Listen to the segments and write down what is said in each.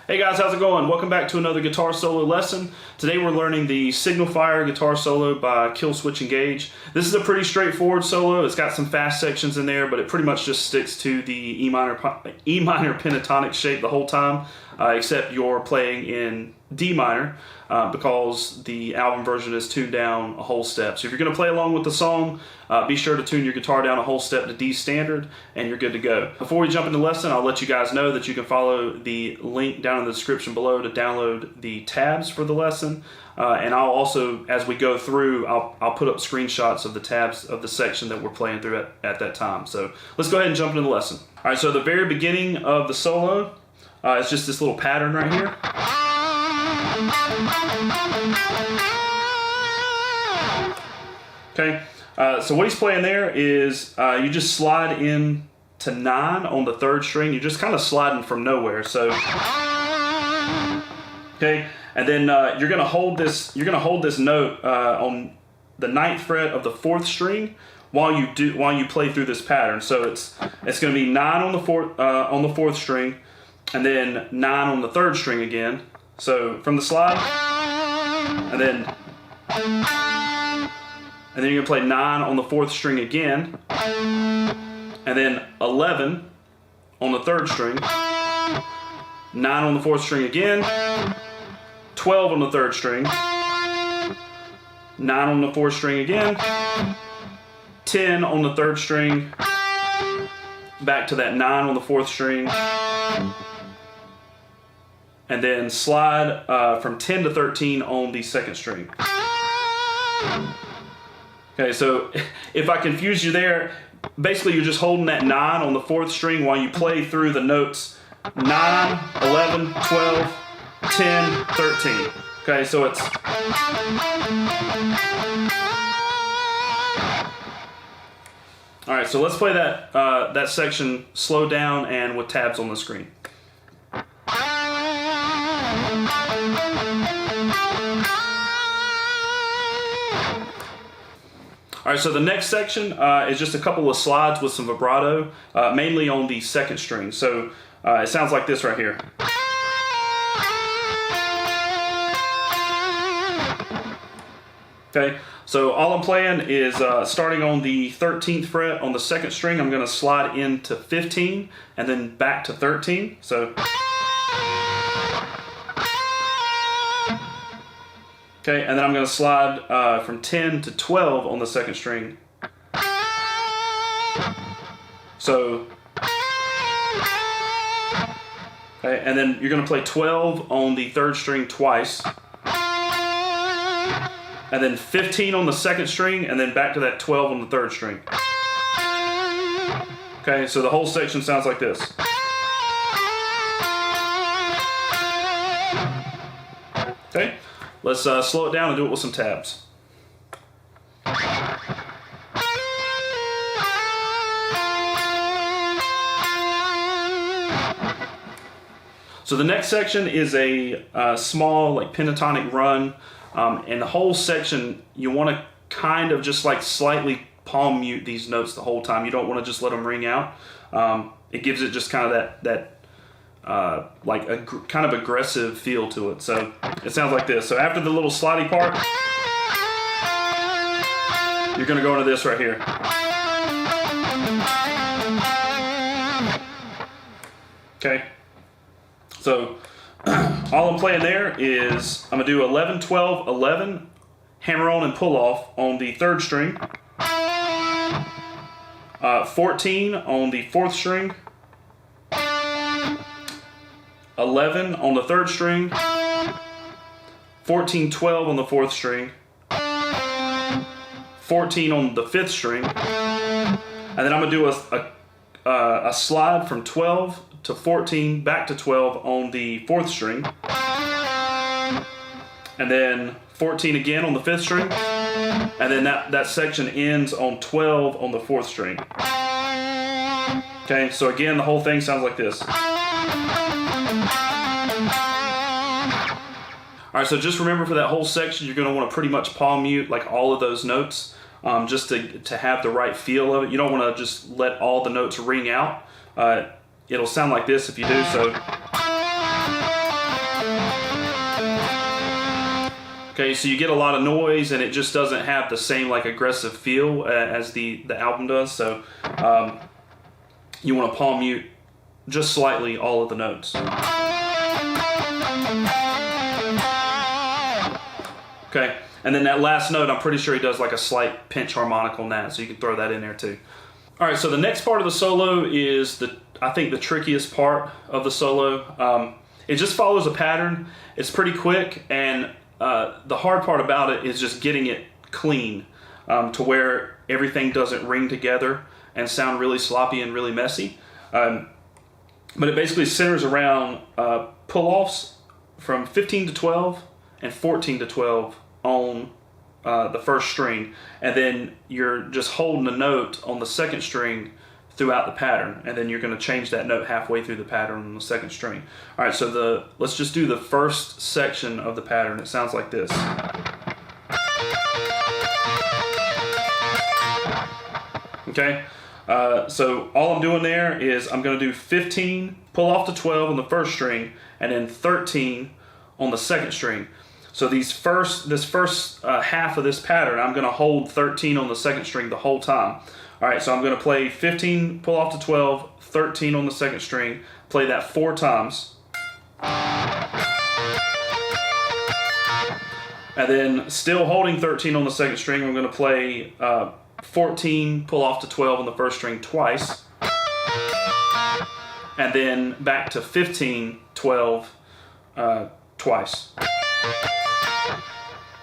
Hey guys, how's it going? Welcome back to another guitar solo lesson. Today we're learning the Signal Fire guitar solo by Killswitch Engage. This is a pretty straightforward solo. It's got some fast sections in there, but it pretty much just sticks to the E minor pentatonic shape the whole time, except you're playing in D minor because the album version is tuned down a whole step. So if you're going to play along with the song, be sure to tune your guitar down a whole step to D standard and you're good to go. Before we jump into the lesson, I'll let you guys know that you can follow the link down in the description below to download the tabs for the lesson. And I'll also, as we go through, I'll put up screenshots of the tabs of the section that we're playing through at that time. So let's go ahead and jump into the lesson. All right, so the very beginning of the solo is just this little pattern right here. Okay, so what he's playing there is you just slide in to 9 on the 3rd string. You're just kind of sliding from nowhere. So, okay, and then you're gonna hold this. You're gonna hold this note on the 9th fret of the 4th string while you play through this pattern. So it's gonna be 9 on the 4th string, and then 9 on the 3rd string again. So from the slide, and then you're gonna play 9 on the 4th string again, and then 11 on the 3rd string, 9 on the 4th string again, 12 on the 3rd string, 9 on the 4th string again, 10 on the 3rd string, back to that 9 on the 4th string, and then slide from 10 to 13 on the 2nd string. Okay, so if I confuse you there, basically you're just holding that 9 on the 4th string while you play through the notes 9, 11, 12, 10, 13. Okay, so it's... All right, so let's play that section slow down and with tabs on the screen. All right, so the next section is just a couple of slides with some vibrato, mainly on the 2nd string. So it sounds like this right here. Okay, so all I'm playing is starting on the 13th fret on the 2nd string. I'm going to slide into 15 and then back to 13. So. Okay, and then I'm going to slide from 10 to 12 on the 2nd string. So, okay, and then you're going to play 12 on the 3rd string twice, and then 15 on the 2nd string, and then back to that 12 on the 3rd string. Okay, so the whole section sounds like this. Okay. Let's slow it down and do it with some tabs. So the next section is a small like pentatonic run, and the whole section you want to kind of just like slightly palm mute these notes the whole time. You don't want to just let them ring out. It gives it just kind of that like a kind of aggressive feel to it. So it sounds like this. So after the little slidey part, you're going to go into this right here. Okay. So all I'm playing there is I'm going to do 11, 12, 11, hammer on and pull off on the 3rd string, 14 on the 4th string, 11 on the 3rd string, 14, 12 on the 4th string, 14 on the 5th string, and then I'm going to do a slide from 12 to 14 back to 12 on the 4th string, and then 14 again on the 5th string, And then that section ends on 12 on the 4th string. Okay, so again, the whole thing sounds like this. All right, so just remember for that whole section, you're going to want to pretty much palm mute like all of those notes, just to have the right feel of it. You don't want to just let all the notes ring out. It'll sound like this if you do so. Okay, so you get a lot of noise, and it just doesn't have the same like aggressive feel as the album does. So you want to palm mute just slightly all of the notes. Okay, and then that last note, I'm pretty sure he does like a slight pinch harmonic on that, so you can throw that in there too. All right, so the next part of the solo is I think the trickiest part of the solo. It just follows a pattern. It's pretty quick, and the hard part about it is just getting it clean to where everything doesn't ring together and sound really sloppy and really messy. But it basically centers around pull-offs from 15 to 12 and 14 to 12 on the 1st string, and then you're just holding a note on the 2nd string throughout the pattern, and then you're going to change that note halfway through the pattern on the 2nd string. All right, so let's just do the first section of the pattern. It sounds like this. Okay, so all I'm doing there is I'm going to do 15, pull off to 12 on the 1st string, and then 13 on the 2nd string. So this first half of this pattern, I'm going to hold 13 on the 2nd string the whole time. All right, so I'm going to play 15, pull off to 12, 13 on the 2nd string, play that 4 times. And then still holding 13 on the 2nd string, I'm going to play 14, pull off to 12 on the 1st string twice. And then back to 15, 12 twice.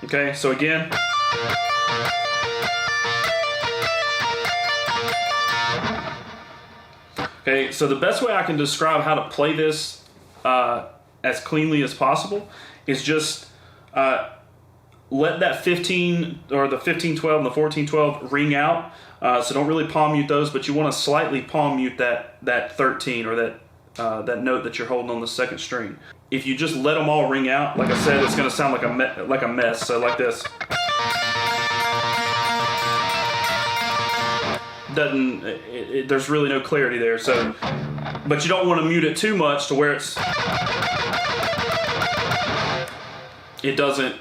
Okay, so again. Okay, so the best way I can describe how to play this as cleanly as possible is just let that 15 or the 15-12 and the 14-12 ring out. So don't really palm mute those, but you want to slightly palm mute that 13 or that note that you're holding on the 2nd string. If you just let them all ring out, like I said, it's going to sound like a mess. So like this. There's really no clarity there. So, but you don't want to mute it too much to where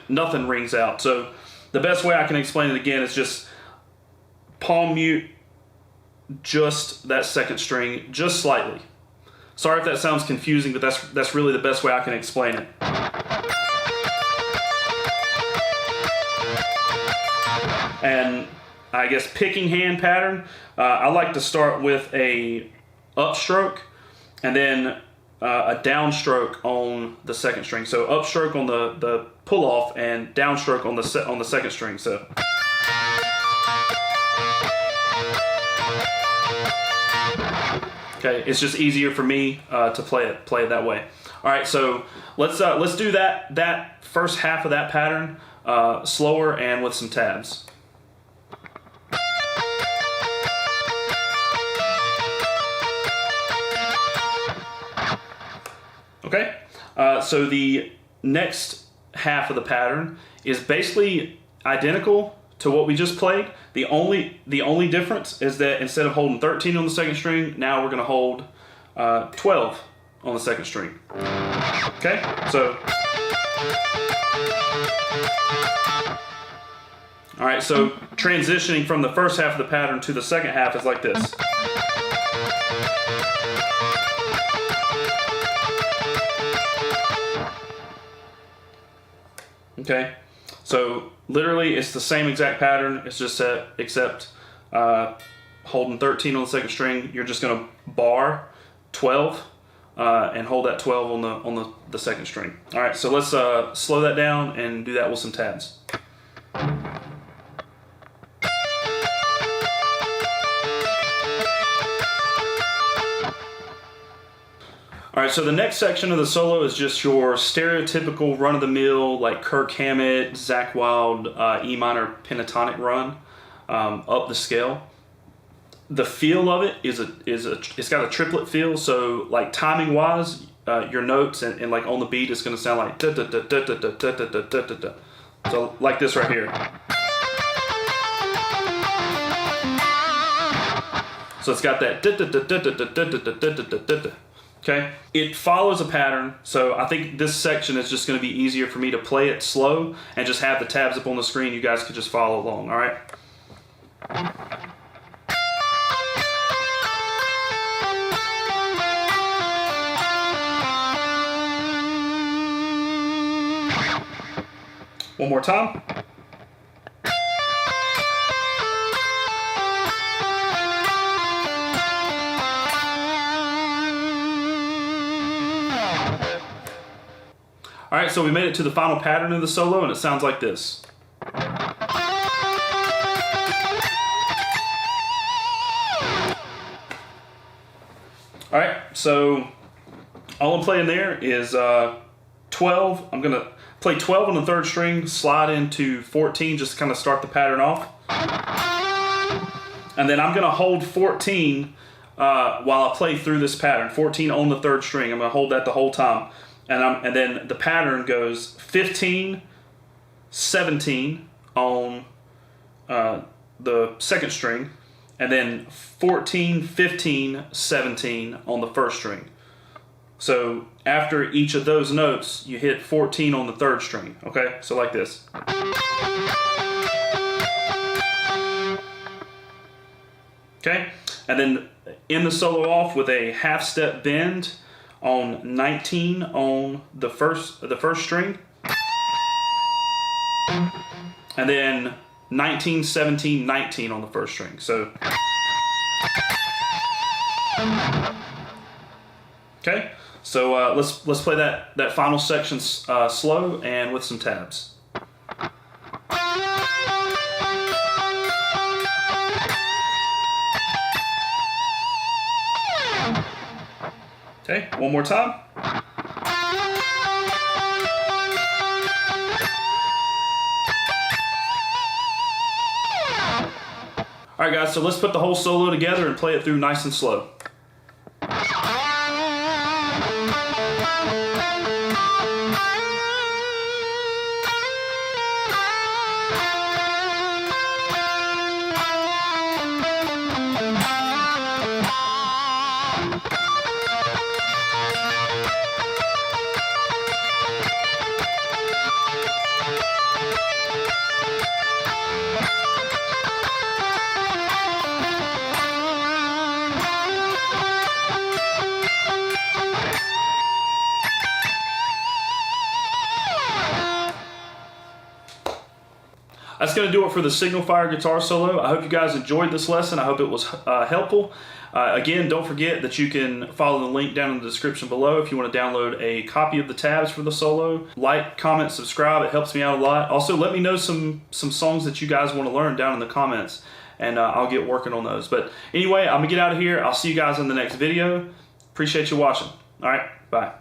nothing rings out. So the best way I can explain it again is just palm mute just that 2nd string, just slightly. Sorry if that sounds confusing, but that's really the best way I can explain it. And I guess picking hand pattern, I like to start with a upstroke and then a downstroke on the 2nd string. So upstroke on the pull off and downstroke on the 2nd string. So. Okay, it's just easier for me to play it that way. All right, so let's do that first half of that pattern slower and with some tabs. Okay, so the next half of the pattern is basically identical to what we just played. The only difference is that instead of holding 13 on the 2nd string, now we're going to hold 12 on the 2nd string. Okay, so all right, so transitioning from the first half of the pattern to the second half is like this. Okay, so literally it's the same exact pattern. It's just except holding 13 on the 2nd string, you're just going to bar 12 and hold that 12 on the 2nd string. All right, so let's slow that down and do that with some tabs. All right, right, so the next section of the solo is just your stereotypical run-of-the-mill, like Kirk Hammett, Zakk Wylde, E minor pentatonic run up the scale. The feel of it it's got a triplet feel, so like timing wise, your notes and like on the beat is going to sound like da da da da da da da da da da da. So like this right here. So it's got that da da da da da da da da da da da da. Okay, it follows a pattern, so I think this section is just going to be easier for me to play it slow and just have the tabs up on the screen. You guys could just follow along. All right. One more time. All right, so we made it to the final pattern of the solo, and it sounds like this. All right, so all I'm playing there is 12. I'm gonna play 12 on the third string, slide into 14 just to kind of start the pattern off. And then I'm gonna hold 14 while I play through this pattern, 14 on the third string. I'm gonna hold that the whole time. And then the pattern goes 15, 17 on the second string, and then 14, 15, 17 on the first string. So after each of those notes, you hit 14 on the third string, okay? So like this. Okay? And then end the solo off with a half step bend on 19 on the first string, and then 19, 17, 19 on the first string. So, okay. So let's play that final section slow and with some tabs. Okay, one more time. All right, guys, so let's put the whole solo together and play it through nice and slow. That's going to do it for the Signal Fire guitar solo. I hope you guys enjoyed this lesson. I hope it was helpful. Again, don't forget that you can follow the link down in the description below if you want to download a copy of the tabs for the solo. Like, comment, subscribe. It helps me out a lot. Also, let me know some songs that you guys want to learn down in the comments, and I'll get working on those. But anyway, I'm going to get out of here. I'll see you guys in the next video. Appreciate you watching. All right, bye.